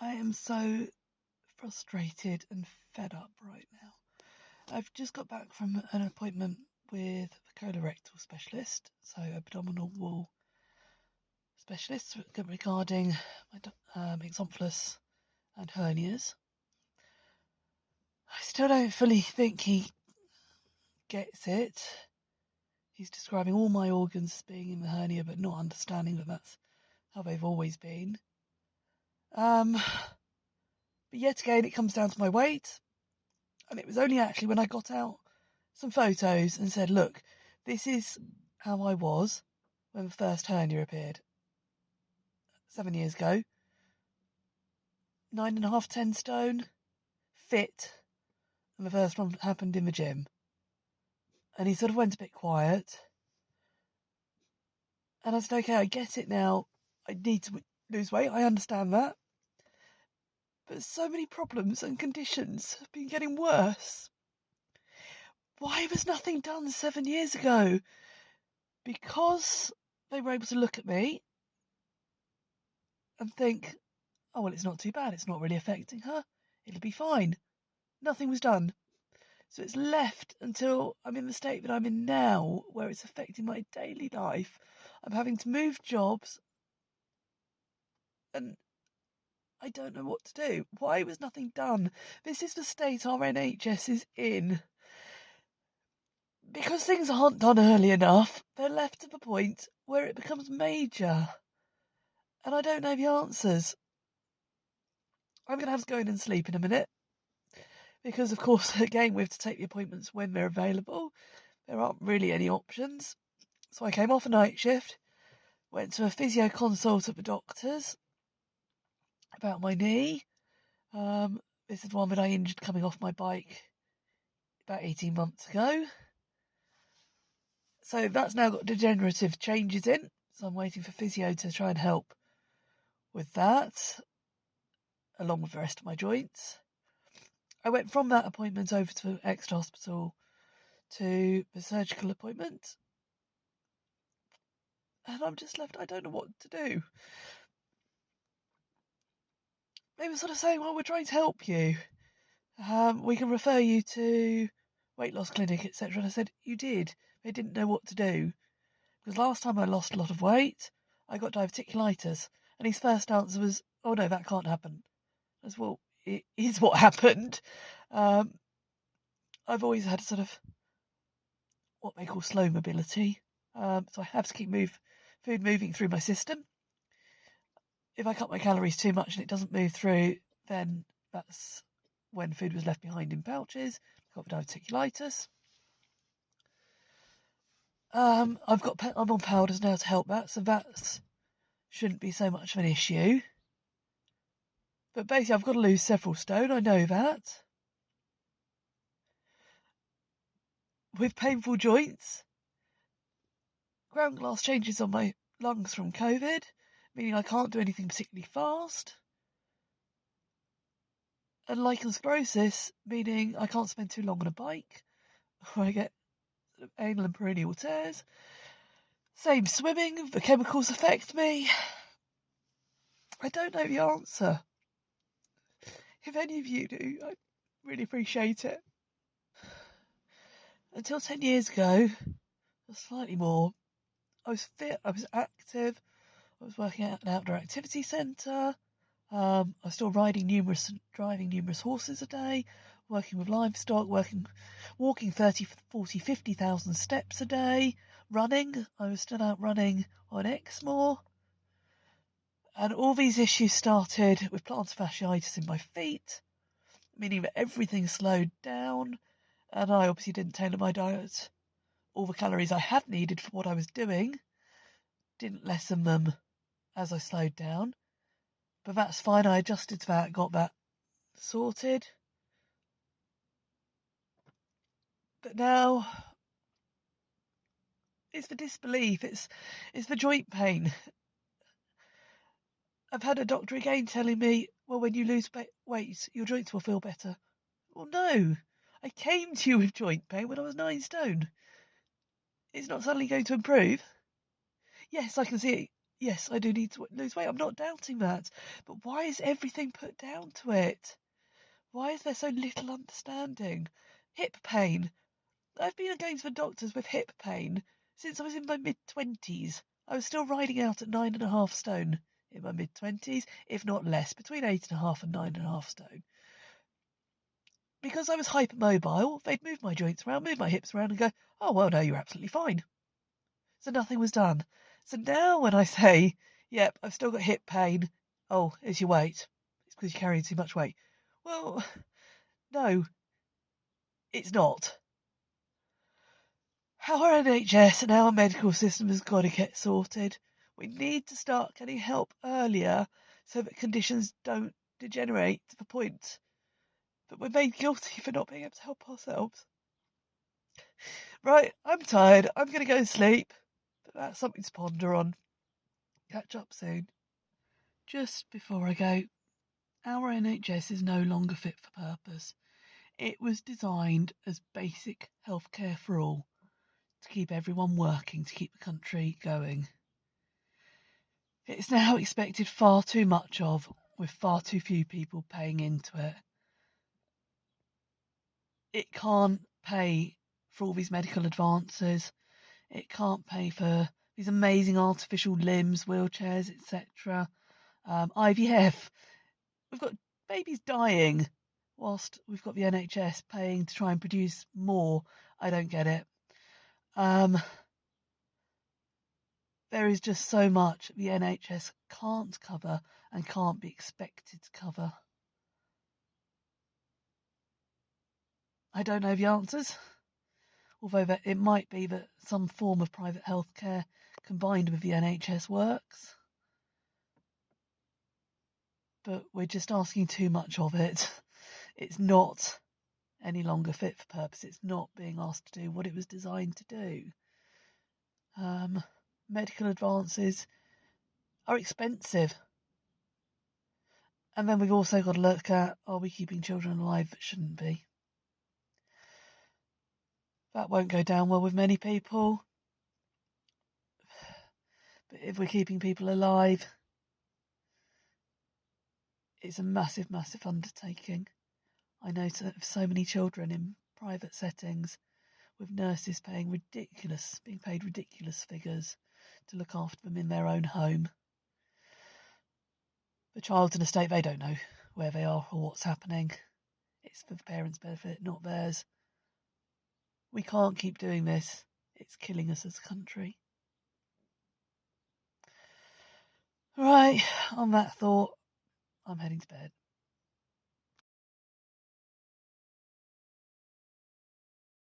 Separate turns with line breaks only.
I am so frustrated and fed up right now. I've just got back from an appointment with a colorectal specialist, so abdominal wall specialist regarding my esophagus and hernias. I still don't fully think he gets it. He's describing all my organs as being in the hernia, but not understanding that that's how they've always been. But yet again, it comes down to my weight. And it was only actually when I got out some photos and said, look, this is how I was when the first hernia appeared 7 years ago. 9.5, 10 stone, fit. And the first one happened in the gym. And he sort of went a bit quiet. And I said, okay, I get it now. I need to lose weight. I understand that. But so many problems and conditions have been getting worse. Why was nothing done 7 years ago? Because they were able to look at me and think, oh, well, it's not too bad. It's not really affecting her. It'll be fine. Nothing was done. So it's left until I'm in the state that I'm in now, where it's affecting my daily life. I'm having to move jobs and I don't know what to do. Why was nothing done? This is the state our NHS is in. Because things aren't done early enough, they're left to the point where it becomes major. And I don't know the answers. I'm going to have to go in and sleep in a minute. Because, of course, again, we have to take the appointments when they're available. There aren't really any options. So I came off a night shift, went to a physio consult at the doctor's about my knee. This is one that I injured coming off my bike about 18 months ago. So that's now got degenerative changes in. So I'm waiting for physio to try and help with that, along with the rest of my joints. I went from that appointment over to Exeter Hospital to the surgical appointment. And I'm just left, I don't know what to do. They were sort of saying, well, we're trying to help you. We can refer you to weight loss clinic, etc. And I said, you did. They didn't know what to do. Because last time I lost a lot of weight, I got diverticulitis. And his first answer was, oh, no, that can't happen. I said, well, it is what happened. I've always had sort of what they call slow mobility. So I have to keep food moving through my system. If I cut my calories too much and it doesn't move through, then that's when food was left behind in pouches. I've got diverticulitis. I'm on powders now to help that, so that shouldn't be so much of an issue. But basically, I've got to lose several stone. I know that. With painful joints, ground glass changes on my lungs from COVID, meaning I can't do anything particularly fast. And lichen sclerosis, meaning I can't spend too long on a bike, or I get anal and peroneal tears. Same swimming, the chemicals affect me. I don't know the answer. If any of you do, I'd really appreciate it. Until 10 years ago, or slightly more, I was fit, I was active, I was working at an outdoor activity centre, I was still driving numerous horses a day, working with livestock, walking 30, 40, 50,000 steps a day, running, I was still out running on Exmoor. And all these issues started with plantar fasciitis in my feet, meaning that everything slowed down, and I obviously didn't tailor my diet. All the calories I had needed for what I was doing, didn't lessen them as I slowed down. But that's fine, I adjusted to that, got that sorted. But now, it's the disbelief, it's the joint pain. I've had a doctor again telling me, well, when you lose weight, your joints will feel better. Well, no. I came to you with joint pain when I was 9 stone. It's not suddenly going to improve. Yes, I can see yes, I do need to lose weight. I'm not doubting that. But why is everything put down to it? Why is there so little understanding? Hip pain. I've been going to the doctors with hip pain since I was in my mid-20s. I was still riding out at 9.5 stone in my mid-20s, if not less, between 8.5 and 9.5 stone. Because I was hypermobile, they'd move my joints around, move my hips around and go, oh, well, no, you're absolutely fine. So nothing was done. So now when I say, yep, I've still got hip pain, oh, it's your weight. It's because you're carrying too much weight. Well, no, it's not. Our NHS and our medical system has got to get sorted. We need to start getting help earlier so that conditions don't degenerate to the point that we're made guilty for not being able to help ourselves. Right, I'm tired. I'm going to go to sleep. But that's something to ponder on. Catch up soon. Just before I go, our NHS is no longer fit for purpose. It was designed as basic healthcare for all, to keep everyone working, to keep the country going. It's now expected far too much of, with far too few people paying into it. It can't pay for all these medical advances. It can't pay for these amazing artificial limbs, wheelchairs, etc. IVF. We've got babies dying whilst we've got the NHS paying to try and produce more. I don't get it. There is just so much the NHS can't cover and can't be expected to cover. I don't know the answers, although that it might be that some form of private healthcare combined with the NHS works. But we're just asking too much of it. It's not any longer fit for purpose. It's not being asked to do what it was designed to do. Medical advances are expensive. And then we've also got to look at, are we keeping children alive that shouldn't be? That won't go down well with many people. But if we're keeping people alive, it's a massive, massive undertaking. I know so many children in private settings with nurses being paid ridiculous figures to look after them in their own home. The child's in a state they don't know where they are or what's happening. It's for the parents' benefit, not theirs. We can't keep doing this. It's killing us as a country. Right, on that thought, I'm heading to bed.